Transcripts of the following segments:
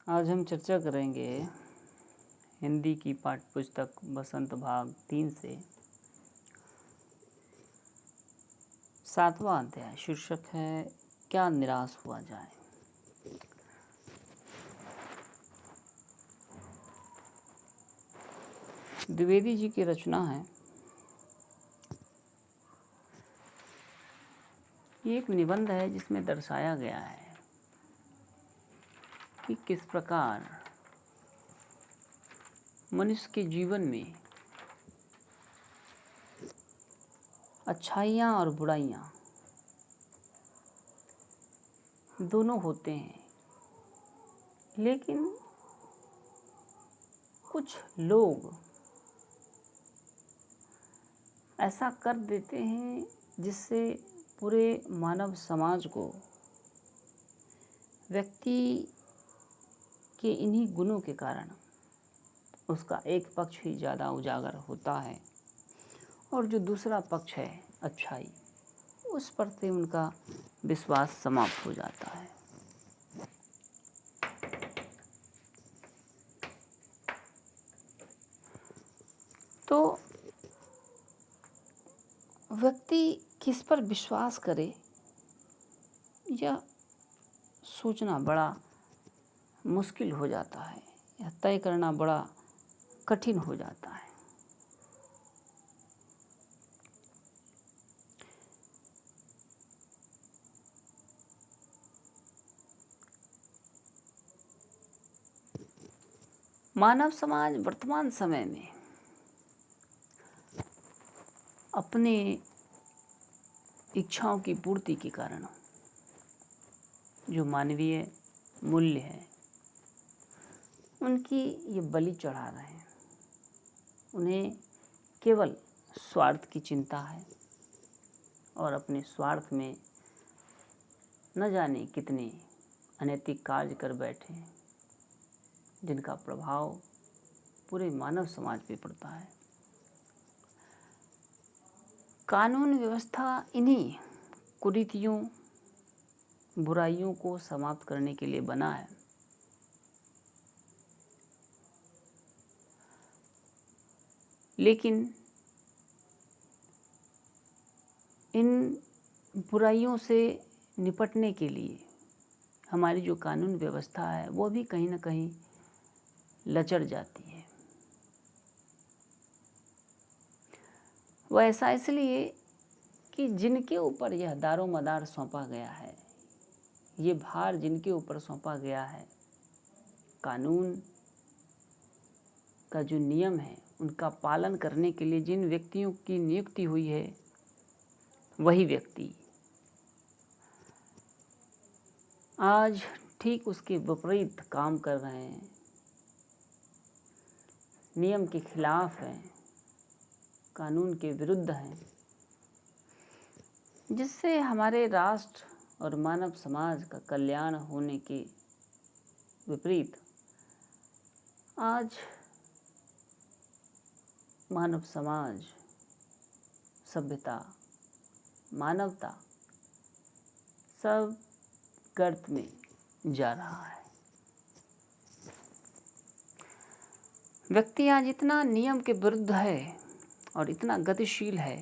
आज हम चर्चा करेंगे हिंदी की पाठ्यपुस्तक बसंत भाग 3 से 7वां अध्याय। शीर्षक है क्या निराश हुआ जाए। द्विवेदी जी की रचना है। ये एक निबंध है जिसमें दर्शाया गया है कि किस प्रकार मनुष्य के जीवन में अच्छाइयाँ और बुराइयाँ दोनों होते हैं, लेकिन कुछ लोग ऐसा कर देते हैं जिससे पूरे मानव समाज को व्यक्ति के इन्हीं गुणों के कारण उसका एक पक्ष ही ज़्यादा उजागर होता है और जो दूसरा पक्ष है अच्छाई, उस पर से उनका विश्वास समाप्त हो जाता है। तो व्यक्ति किस पर विश्वास करे, यह सोचना बड़ा मुश्किल हो जाता है, यह तय करना बड़ा कठिन हो जाता है। मानव समाज वर्तमान समय में अपने इच्छाओं की पूर्ति के कारण जो मानवीय मूल्य है उनकी ये बलि चढ़ा रहे हैं। उन्हें केवल स्वार्थ की चिंता है और अपने स्वार्थ में न जाने कितने अनैतिक कार्य कर बैठे हैं जिनका प्रभाव पूरे मानव समाज पे पड़ता है। कानून व्यवस्था इन्हीं कुरीतियों बुराइयों को समाप्त करने के लिए बना है। लेकिन इन बुराइयों से निपटने के लिए हमारी जो कानून व्यवस्था है वो भी कहीं ना कहीं लचर जाती है। वह ऐसा इसलिए कि जिनके ऊपर यह दारोमदार सौंपा गया है, ये भार जिनके ऊपर सौंपा गया है, कानून का जो नियम है उनका पालन करने के लिए जिन व्यक्तियों की नियुक्ति हुई है, वही व्यक्ति आज ठीक उसके विपरीत काम कर रहे हैं, नियम के खिलाफ हैं, कानून के विरुद्ध हैं, जिससे हमारे राष्ट्र और मानव समाज का कल्याण होने के विपरीत आज मानव समाज, सभ्यता, मानवता सब गर्त में जा रहा है। व्यक्ति आज इतना नियम के विरुद्ध है और इतना गतिशील है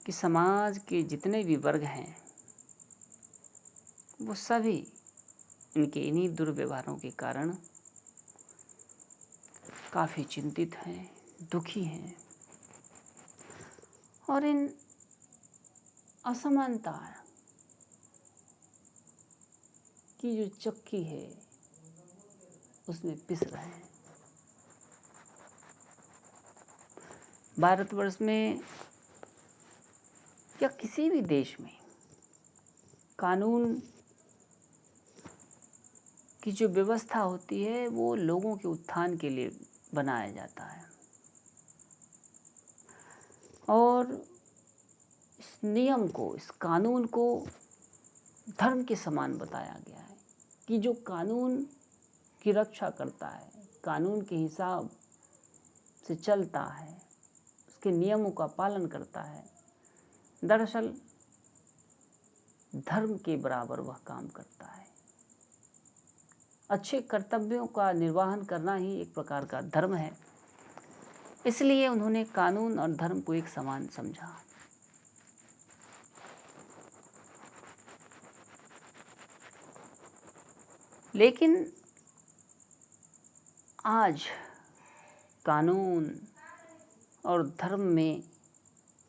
कि समाज के जितने भी वर्ग हैं वो सभी इनके इन्हीं दुर्व्यवहारों के कारण काफ़ी चिंतित हैं, दुखी हैं और इन असमानता की जो चक्की है उसमें पिस रहे हैं। भारतवर्ष में या किसी भी देश में कानून की जो व्यवस्था होती है वो लोगों के उत्थान के लिए बनाया जाता है और इस नियम को, इस कानून को धर्म के समान बताया गया है कि जो कानून की रक्षा करता है, कानून के हिसाब से चलता है, उसके नियमों का पालन करता है, दरअसल धर्म के बराबर वह काम करता है। अच्छे कर्तव्यों का निर्वहन करना ही एक प्रकार का धर्म है। इसलिए उन्होंने कानून और धर्म को एक समान समझा। लेकिन आज कानून और धर्म में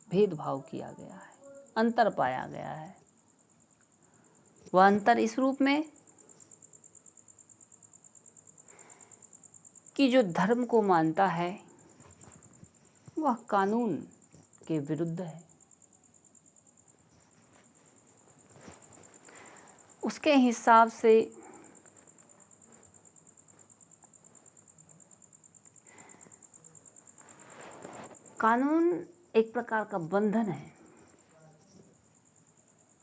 भेदभाव किया गया है, अंतर पाया गया है। वह अंतर इस रूप में कि जो धर्म को मानता है वह कानून के विरुद्ध है। उसके हिसाब से कानून एक प्रकार का बंधन है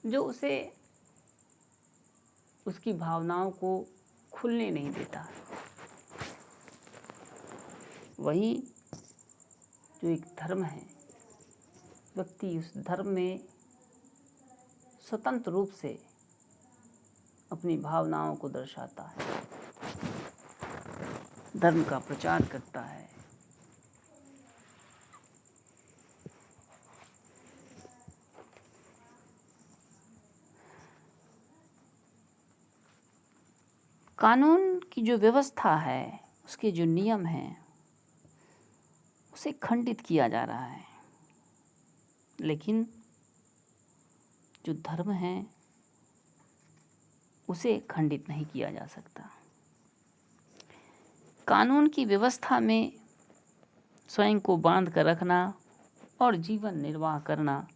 जो उसे उसकी भावनाओं को खुलने नहीं देता। वहीं जो एक धर्म है, व्यक्ति उस धर्म में स्वतंत्र रूप से अपनी भावनाओं को दर्शाता है, धर्म का प्रचार करता है। कानून की जो व्यवस्था है, उसके जो नियम हैं, उसे खंडित किया जा रहा है। लेकिन जो धर्म है उसे खंडित नहीं किया जा सकता। कानून की व्यवस्था में स्वयं को बांध कर रखना और जीवन निर्वाह करना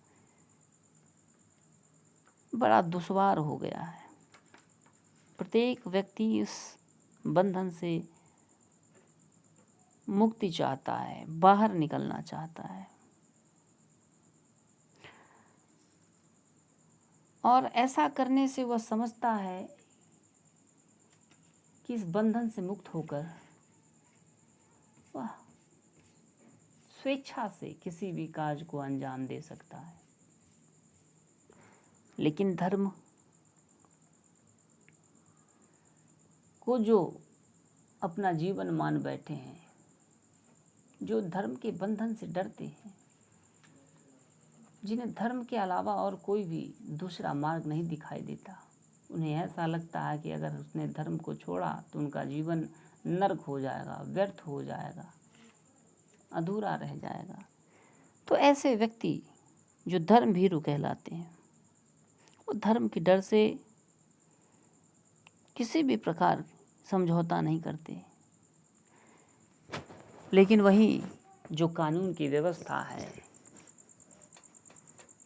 बड़ा दुश्वार हो गया है। प्रत्येक व्यक्ति इस बंधन से मुक्ति चाहता है, बाहर निकलना चाहता है। और ऐसा करने से वह समझता है कि इस बंधन से मुक्त होकर वह स्वेच्छा से किसी भी कार्य को अंजाम दे सकता है। लेकिन धर्म को जो अपना जीवन मान बैठे हैं, जो धर्म के बंधन से डरते हैं, जिन्हें धर्म के अलावा और कोई भी दूसरा मार्ग नहीं दिखाई देता, उन्हें ऐसा लगता है कि अगर उसने धर्म को छोड़ा तो उनका जीवन नर्क हो जाएगा, व्यर्थ हो जाएगा, अधूरा रह जाएगा। तो ऐसे व्यक्ति जो धर्म भीरु कहलाते हैं, वो धर्म के डर से किसी भी प्रकार समझौता नहीं करते। लेकिन वही जो कानून की व्यवस्था है,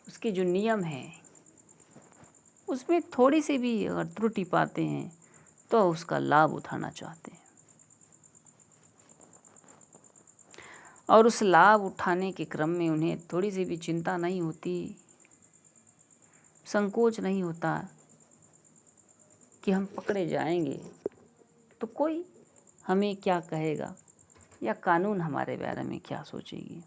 उसके जो नियम हैं, उसमें थोड़ी सी भी अगर त्रुटि पाते हैं तो उसका लाभ उठाना चाहते हैं। और उस लाभ उठाने के क्रम में उन्हें थोड़ी सी भी चिंता नहीं होती, संकोच नहीं होता कि हम पकड़े जाएंगे तो कोई हमें क्या कहेगा या कानून हमारे बारे में क्या सोचेगी।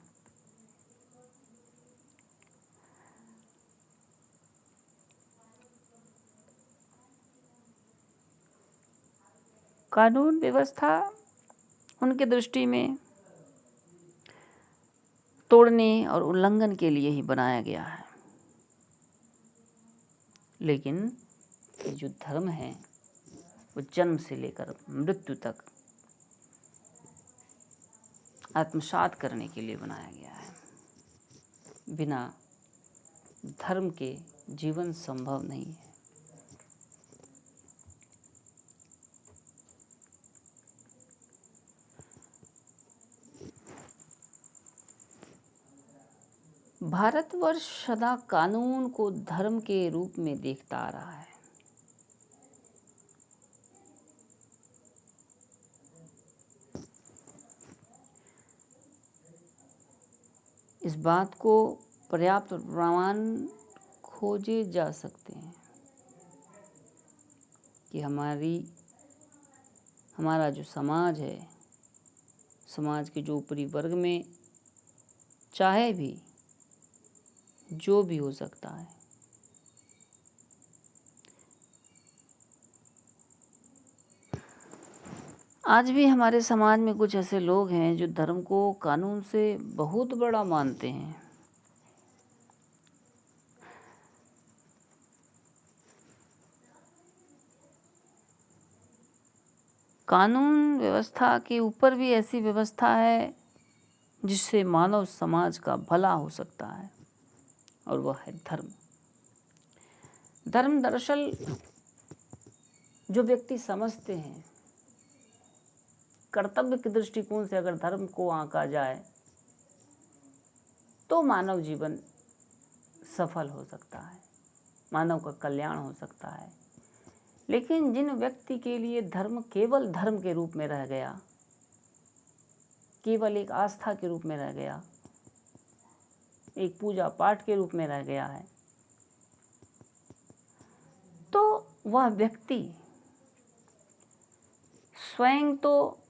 कानून व्यवस्था उनके दृष्टि में तोड़ने और उल्लंघन के लिए ही बनाया गया है। लेकिन ये जो धर्म है वो जन्म से लेकर मृत्यु तक आत्मसात करने के लिए बनाया गया है। बिना धर्म के जीवन संभव नहीं है। भारतवर्ष सदा कानून को धर्म के रूप में देखता आ रहा है। इस बात को पर्याप्त प्रमाण खोजे जा सकते हैं कि हमारा जो समाज है, समाज के जो ऊपरी वर्ग में चाहे भी जो भी हो सकता है, आज भी हमारे समाज में कुछ ऐसे लोग हैं जो धर्म को कानून से बहुत बड़ा मानते हैं। कानून व्यवस्था के ऊपर भी ऐसी व्यवस्था है जिससे मानव समाज का भला हो सकता है, और वह है धर्म। धर्म दरअसल जो व्यक्ति समझते हैं, कर्तव्य के दृष्टिकोण से अगर धर्म को आंका जाए तो मानव जीवन सफल हो सकता है, मानव का कल्याण हो सकता है। लेकिन जिन व्यक्ति के लिए धर्म केवल धर्म के रूप में रह गया, केवल एक आस्था के रूप में रह गया, एक पूजा पाठ के रूप में रह गया है, तो वह व्यक्ति स्वयं तो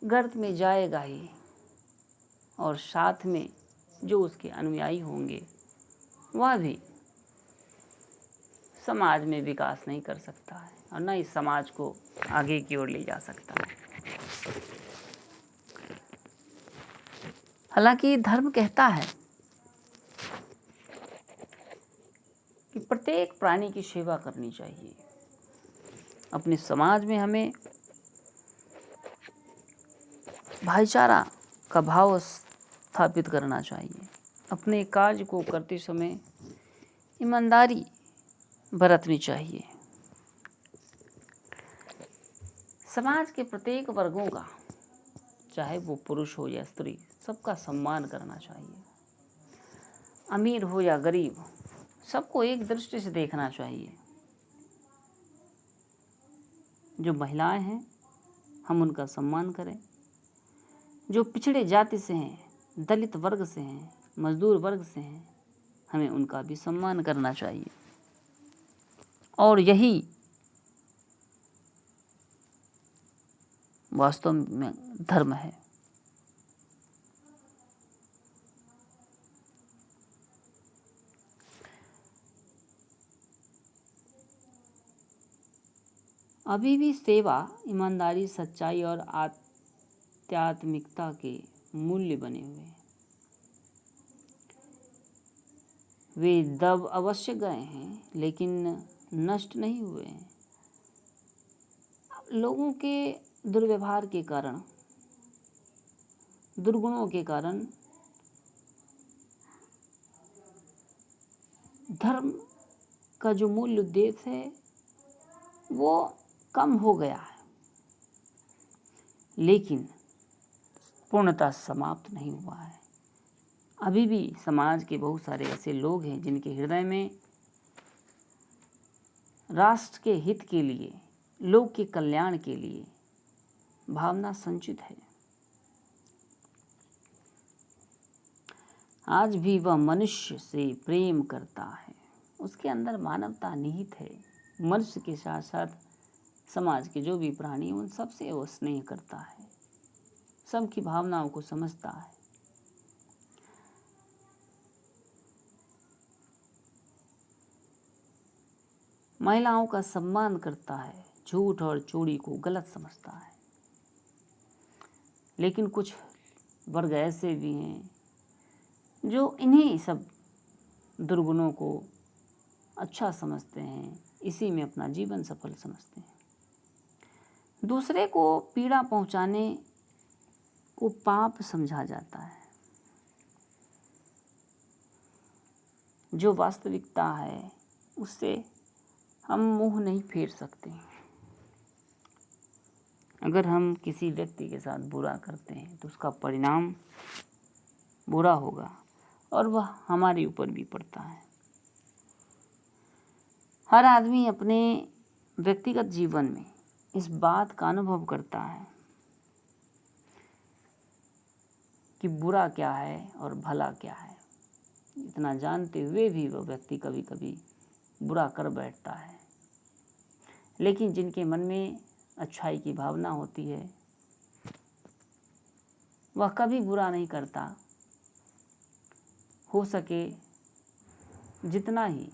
गर्त में जाएगा ही, और साथ में जो उसके अनुयायी होंगे वह भी समाज में विकास नहीं कर सकता है, और न ही समाज को आगे की ओर ले जा सकता है। हालांकि धर्म कहता है कि प्रत्येक प्राणी की सेवा करनी चाहिए। अपने समाज में हमें भाईचारा का भाव स्थापित करना चाहिए। अपने कार्य को करते समय ईमानदारी बरतनी चाहिए। समाज के प्रत्येक वर्गों का, चाहे वो पुरुष हो या स्त्री, सबका सम्मान करना चाहिए। अमीर हो या गरीब, सबको एक दृष्टि से देखना चाहिए। जो महिलाएं हैं हम उनका सम्मान करें, जो पिछड़े जाति से हैं, दलित वर्ग से हैं, मजदूर वर्ग से हैं, हमें उनका भी सम्मान करना चाहिए। और यही वास्तव में धर्म है। अभी भी सेवा, ईमानदारी, सच्चाई और आध्यात्मिकता के मूल्य बने हुए हैं। वे दब अवश्य गए हैं लेकिन नष्ट नहीं हुए हैं। लोगों के दुर्व्यवहार के कारण, दुर्गुणों के कारण धर्म का जो मूल उद्देश्य है वो कम हो गया है, लेकिन पूर्णतः समाप्त नहीं हुआ है। अभी भी समाज के बहुत सारे ऐसे लोग हैं जिनके हृदय में राष्ट्र के हित के लिए, लोक के कल्याण के लिए भावना संचित है। आज भी वह मनुष्य से प्रेम करता है, उसके अंदर मानवता निहित है। मनुष्य के साथ साथ समाज के जो भी प्राणी उन सबसे वो स्नेह करता है, सबकी भावनाओं को समझता है। महिलाओं का सम्मान करता है, झूठ और चोरी को गलत समझता है। लेकिन कुछ वर्ग ऐसे भी हैं जो इन्हीं सब दुर्गुणों को अच्छा समझते हैं, इसी में अपना जीवन सफल समझते हैं। दूसरे को पीड़ा पहुंचाने को पाप समझा जाता है। जो वास्तविकता है उससे हम मुंह नहीं फेर सकते। अगर हम किसी व्यक्ति के साथ बुरा करते हैं तो उसका परिणाम बुरा होगा, और वह हमारे ऊपर भी पड़ता है। हर आदमी अपने व्यक्तिगत जीवन में इस बात का अनुभव करता है कि बुरा क्या है और भला क्या है। इतना जानते हुए भी वह व्यक्ति कभी कभी बुरा कर बैठता है। लेकिन जिनके मन में अच्छाई की भावना होती है वह कभी बुरा नहीं करता। हो सके जितना ही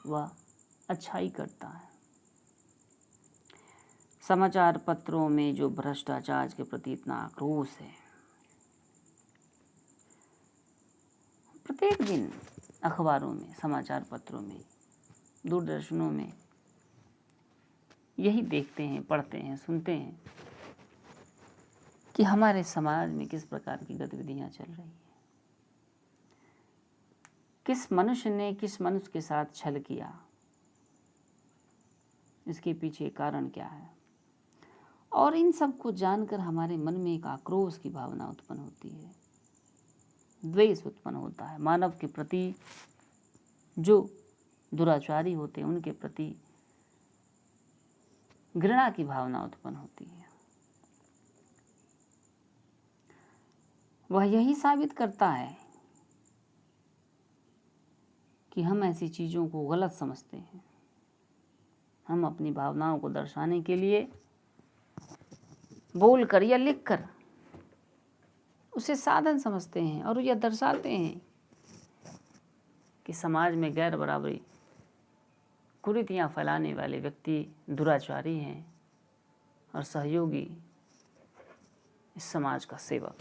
वह अच्छाई करता है। समाचार पत्रों में जो भ्रष्टाचार के प्रति इतना आक्रोश है, प्रत्येक दिन अखबारों में, समाचार पत्रों में, दूरदर्शनों में यही देखते हैं, पढ़ते हैं, सुनते हैं कि हमारे समाज में किस प्रकार की गतिविधियां चल रही हैं, किस मनुष्य ने किस मनुष्य के साथ छल किया, इसके पीछे कारण क्या है। और इन सब को जानकर हमारे मन में एक आक्रोश की भावना उत्पन्न होती है, द्वेष उत्पन्न होता है। मानव के प्रति जो दुराचारी होते हैं उनके प्रति घृणा की भावना उत्पन्न होती है। वह यही साबित करता है कि हम ऐसी चीज़ों को गलत समझते हैं। हम अपनी भावनाओं को दर्शाने के लिए बोल कर या लिख कर उसे साधन समझते हैं और यह दर्शाते हैं कि समाज में गैर बराबरी, कुरीतियाँ फैलाने वाले व्यक्ति दुराचारी हैं और सहयोगी इस समाज का सेवक।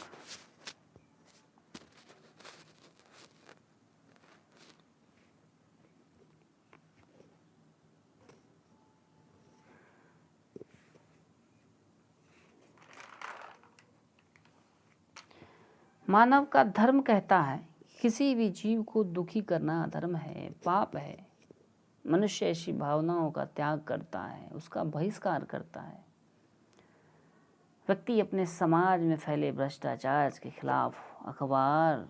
मानव का धर्म कहता है किसी भी जीव को दुखी करना अधर्म है, पाप है। मनुष्य ऐसी भावनाओं का त्याग करता है, उसका बहिष्कार करता है। व्यक्ति अपने समाज में फैले भ्रष्टाचार के खिलाफ अखबार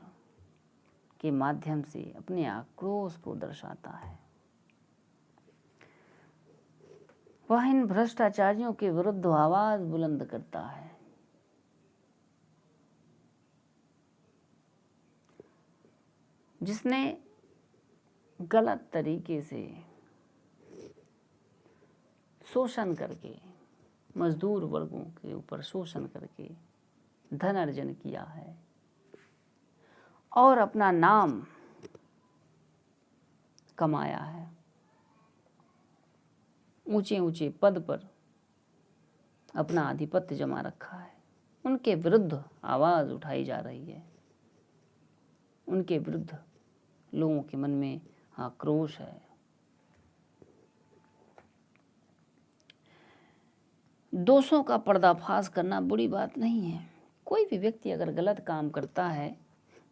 के माध्यम से अपने आक्रोश को दर्शाता है। वह इन भ्रष्टाचारियों के विरुद्ध आवाज बुलंद करता है। जिसने गलत तरीके से शोषण करके, मजदूर वर्गों के ऊपर शोषण करके धन अर्जन किया है और अपना नाम कमाया है, ऊंचे ऊंचे पद पर अपना आधिपत्य जमा रखा है, उनके विरुद्ध आवाज़ उठाई जा रही है। उनके विरुद्ध लोगों के मन में आक्रोश है। दोषों का पर्दाफाश करना बुरी बात नहीं है। कोई भी व्यक्ति अगर गलत काम करता है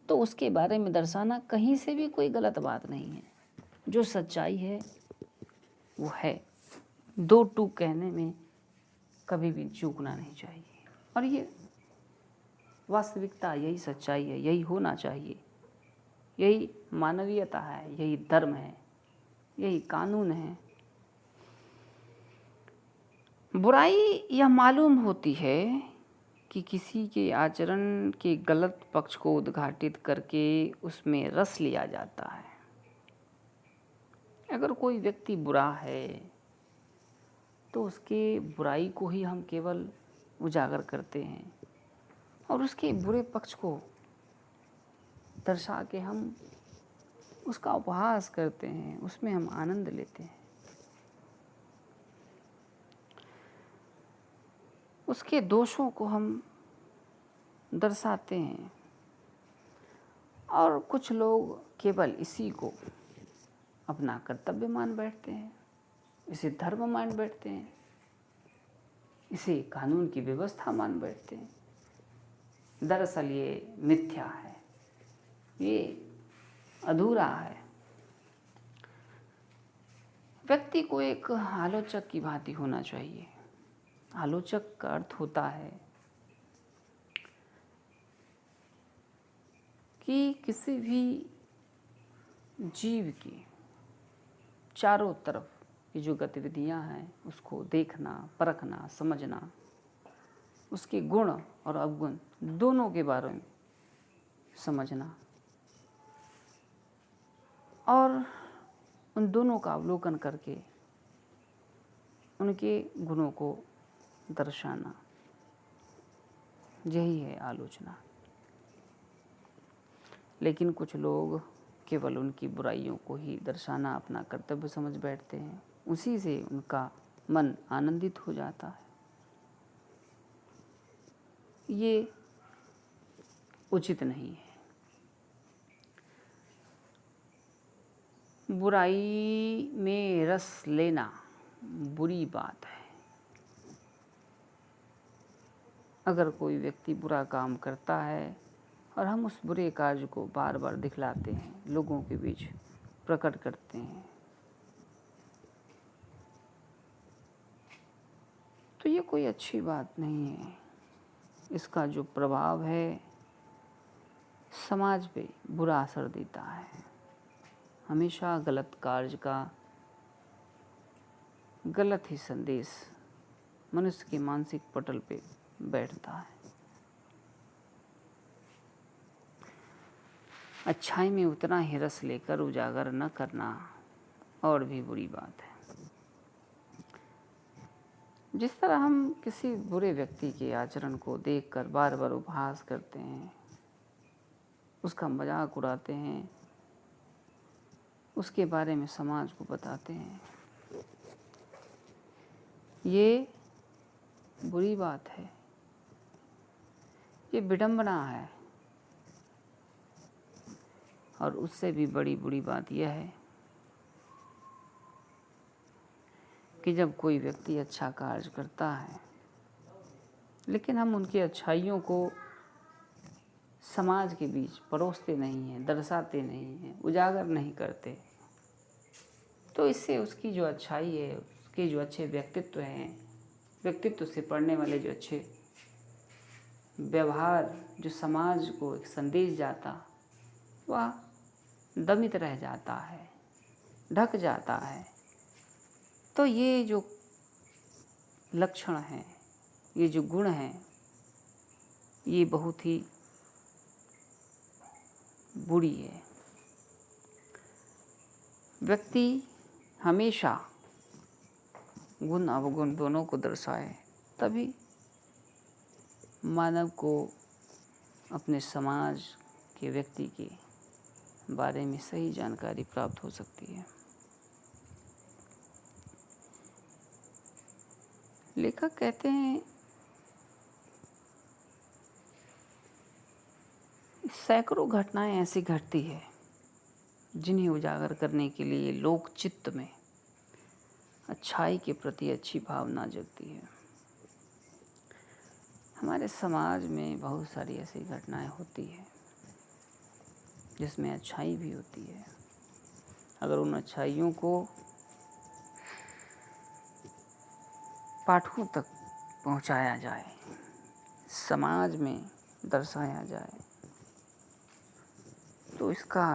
तो उसके बारे में दर्शाना कहीं से भी कोई गलत बात नहीं है। जो सच्चाई है वो है। दो टूक कहने में कभी भी चूकना नहीं चाहिए। और ये वास्तविकता, यही सच्चाई है, यही होना चाहिए, यही मानवीयता है, यही धर्म है, यही कानून है। बुराई यह मालूम होती है कि किसी के आचरण के गलत पक्ष को उद्घाटित करके उसमें रस लिया जाता है। अगर कोई व्यक्ति बुरा है तो उसके बुराई को ही हम केवल उजागर करते हैं और उसके बुरे पक्ष को दर्शा के हम उसका उपहास करते हैं, उसमें हम आनंद लेते हैं। उसके दोषों को हम दर्शाते हैं और कुछ लोग केवल इसी को अपना कर्तव्य मान बैठते हैं, इसे धर्म मान बैठते हैं, इसे कानून की व्यवस्था मान बैठते हैं। दरअसल ये मिथ्या है, ये अधूरा है। व्यक्ति को एक आलोचक की भांति होना चाहिए। आलोचक का अर्थ होता है कि किसी भी जीव की चारों तरफ की जो गतिविधियां हैं उसको देखना, परखना, समझना, उसके गुण और अवगुण दोनों के बारे में समझना और उन दोनों का अवलोकन करके उनके गुणों को दर्शाना, यही है आलोचना। लेकिन कुछ लोग केवल उनकी बुराइयों को ही दर्शाना अपना कर्तव्य समझ बैठते हैं, उसी से उनका मन आनंदित हो जाता है। ये उचित नहीं है। बुराई में रस लेना बुरी बात है। अगर कोई व्यक्ति बुरा काम करता है और हम उस बुरे कार्य को बार बार दिखलाते हैं, लोगों के बीच प्रकट करते हैं, तो ये कोई अच्छी बात नहीं है। इसका जो प्रभाव है समाज पे बुरा असर देता है। हमेशा गलत कार्य का गलत ही संदेश मनुष्य के मानसिक पटल पे बैठता है। अच्छाई में उतना ही रस लेकर उजागर न करना और भी बुरी बात है। जिस तरह हम किसी बुरे व्यक्ति के आचरण को देखकर बार बार उपहास करते हैं, उसका मजाक उड़ाते हैं, उसके बारे में समाज को बताते हैं, ये बुरी बात है, ये विडंबना है। और उससे भी बड़ी बुरी बात यह है कि जब कोई व्यक्ति अच्छा कार्य करता है लेकिन हम उनकी अच्छाइयों को समाज के बीच परोसते नहीं हैं, दर्शाते नहीं हैं, उजागर नहीं करते, तो इससे उसकी जो अच्छाई है, उसके जो अच्छे व्यक्तित्व हैं, व्यक्तित्व से पढ़ने वाले जो अच्छे व्यवहार, जो समाज को एक संदेश जाता, वह दमित रह जाता है, ढक जाता है। तो ये जो लक्षण हैं, ये जो गुण हैं, ये बहुत ही बुरी है। व्यक्ति हमेशा गुण अवगुण दोनों को दर्शाए, तभी मानव को अपने समाज के व्यक्ति के बारे में सही जानकारी प्राप्त हो सकती है। लेखक कहते हैं, सैकड़ों घटनाएं ऐसी घटती है जिन्हें उजागर करने के लिए लोक चित्त में अच्छाई के प्रति अच्छी भावना जगती है। हमारे समाज में बहुत सारी ऐसी घटनाएं होती हैं जिसमें अच्छाई भी होती है। अगर उन अच्छाइयों को पाठकों तक पहुंचाया जाए, समाज में दर्शाया जाए, तो इसका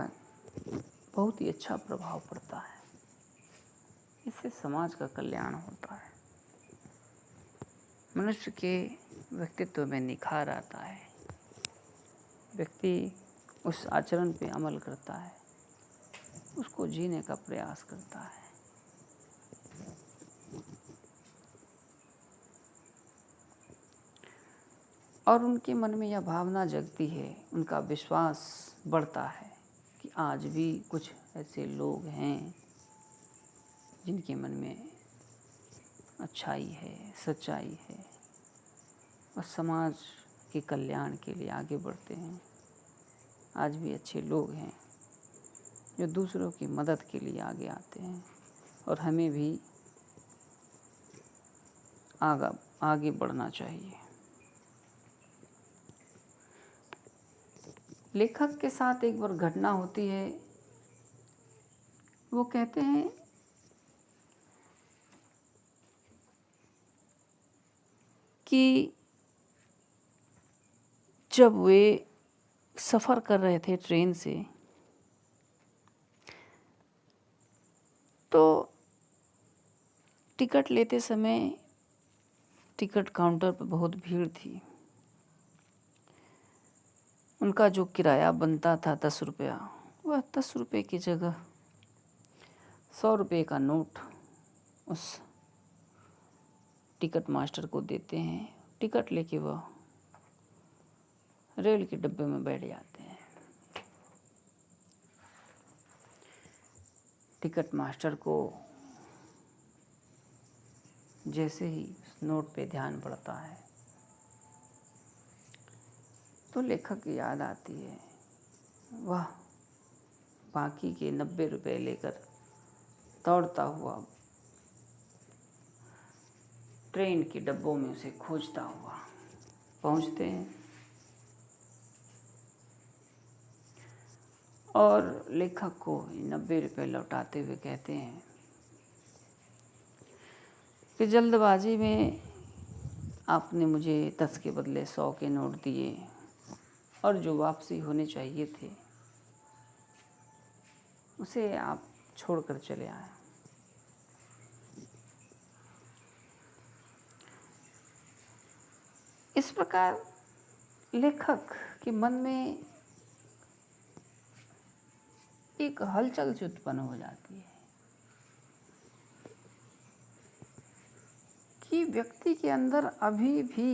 बहुत ही अच्छा प्रभाव पड़ता है। इससे समाज का कल्याण होता है, मनुष्य के व्यक्तित्व में निखार आता है, व्यक्ति उस आचरण पे अमल करता है, उसको जीने का प्रयास करता है। और उनके मन में यह भावना जगती है, उनका विश्वास बढ़ता है कि आज भी कुछ ऐसे लोग हैं जिनके मन में अच्छाई है, सच्चाई है और समाज के कल्याण के लिए आगे बढ़ते हैं। आज भी अच्छे लोग हैं जो दूसरों की मदद के लिए आगे आते हैं और हमें भी आगे बढ़ना चाहिए। लेखक के साथ एक बार घटना होती है। वो कहते हैं कि जब वे सफ़र कर रहे थे ट्रेन से, तो टिकट लेते समय टिकट काउंटर पर बहुत भीड़ थी। उनका जो किराया बनता था 10 रुपया, वह 10 रुपये की जगह 100 रुपये का नोट उस टिकट मास्टर को देते हैं। टिकट लेके वह रेल के डब्बे में बैठ जाते हैं। टिकट मास्टर को जैसे ही नोट पे ध्यान पड़ता है, तो लेखक की याद आती है, वह बाकी के 90 रुपए लेकर दौड़ता हुआ ट्रेन के डब्बों में उसे खोजता हुआ पहुंचते हैं और लेखक को 90 रुपए लौटाते हुए कहते हैं कि जल्दबाजी में आपने मुझे 10 के बदले 100 के नोट दिए और जो वापसी होने चाहिए थे उसे आप छोड़कर चले आए। इस प्रकार लेखक के मन में एक हलचल सी उत्पन्न हो जाती है कि व्यक्ति के अंदर अभी भी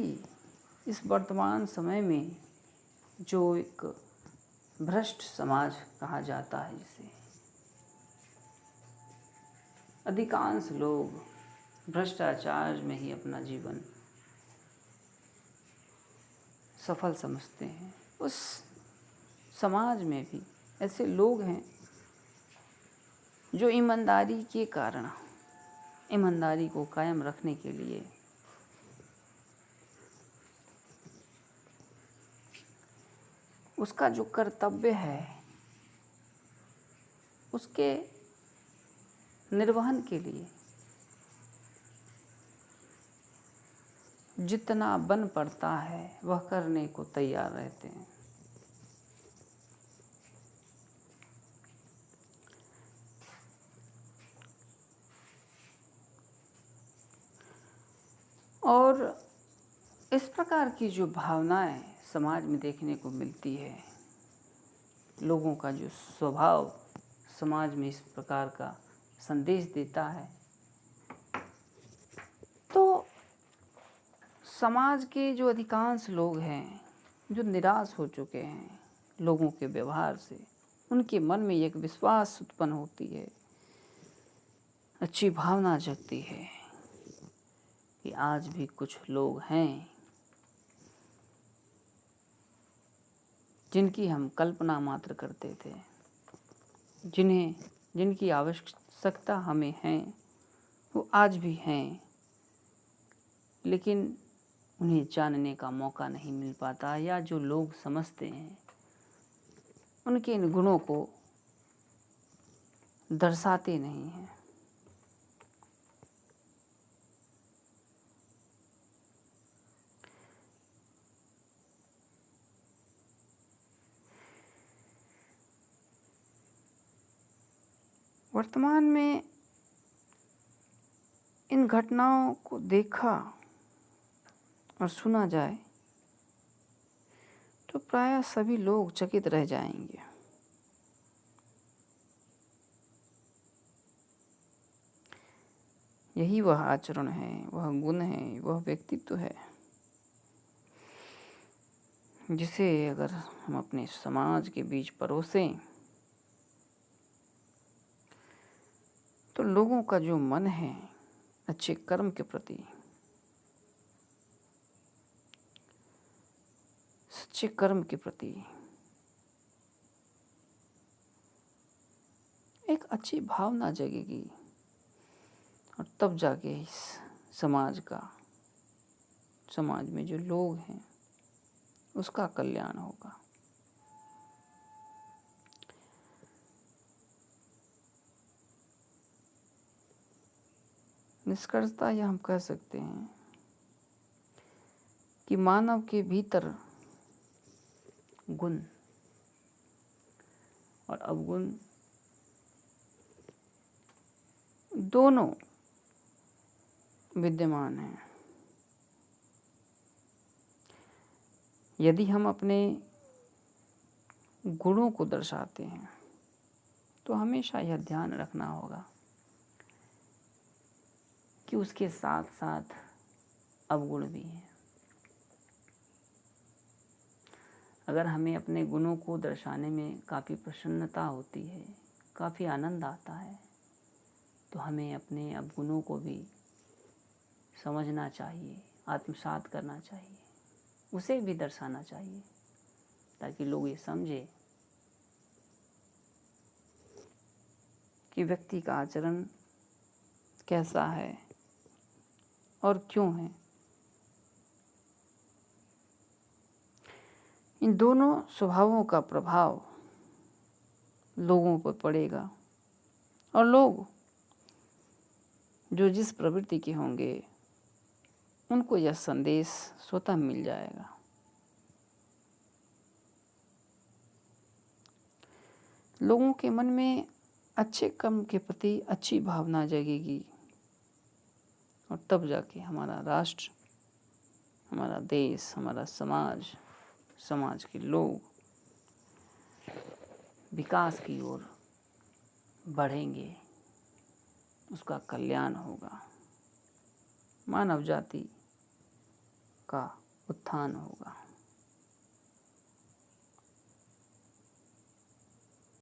इस वर्तमान समय में जो एक भ्रष्ट समाज कहा जाता है, जिसे अधिकांश लोग भ्रष्टाचार में ही अपना जीवन सफल समझते हैं, उस समाज में भी ऐसे लोग हैं जो ईमानदारी के कारण, ईमानदारी को कायम रखने के लिए उसका जो कर्तव्य है उसके निर्वहन के लिए जितना बन पड़ता है वह करने को तैयार रहते हैं। और इस प्रकार की जो भावनाएं समाज में देखने को मिलती है, लोगों का जो स्वभाव समाज में इस प्रकार का संदेश देता है, तो समाज के जो अधिकांश लोग हैं जो निराश हो चुके हैं लोगों के व्यवहार से, उनके मन में एक विश्वास उत्पन्न होती है, अच्छी भावना जगती है कि आज भी कुछ लोग हैं जिनकी हम कल्पना मात्र करते थे, जिनकी आवश्यकता हमें है, वो आज भी हैं, लेकिन उन्हें जानने का मौका नहीं मिल पाता, या जो लोग समझते हैं उनके इन गुणों को दर्शाते नहीं हैं। वर्तमान में इन घटनाओं को देखा और सुना जाए तो प्रायः सभी लोग चकित रह जाएंगे। यही वह आचरण है, वह गुण है, वह व्यक्तित्व है जिसे अगर हम अपने समाज के बीच परोसें तो लोगों का जो मन है अच्छे कर्म के प्रति, सच्चे कर्म के प्रति एक अच्छी भावना जगेगी और तब जाके इस समाज में जो लोग हैं उसका कल्याण होगा। निष्कर्षतः यह हम कह सकते हैं कि मानव के भीतर गुण और अवगुण दोनों विद्यमान हैं। यदि हम अपने गुणों को दर्शाते हैं तो हमेशा यह ध्यान रखना होगा कि उसके साथ साथ अवगुण भी हैं। अगर हमें अपने गुणों को दर्शाने में काफ़ी प्रसन्नता होती है, काफ़ी आनंद आता है, तो हमें अपने अवगुणों को भी समझना चाहिए, आत्मसात करना चाहिए, उसे भी दर्शाना चाहिए। ताकि लोग ये समझे कि व्यक्ति का आचरण कैसा है और क्यों है। इन दोनों स्वभावों का प्रभाव लोगों पर पड़ेगा और लोग जो जिस प्रवृत्ति के होंगे उनको यह संदेश स्वतः मिल जाएगा। लोगों के मन में अच्छे कर्म के प्रति अच्छी भावना जगेगी और तब जाके हमारा राष्ट्र, हमारा देश, हमारा समाज के लोग विकास की ओर बढ़ेंगे, उसका कल्याण होगा, मानव जाति का उत्थान होगा।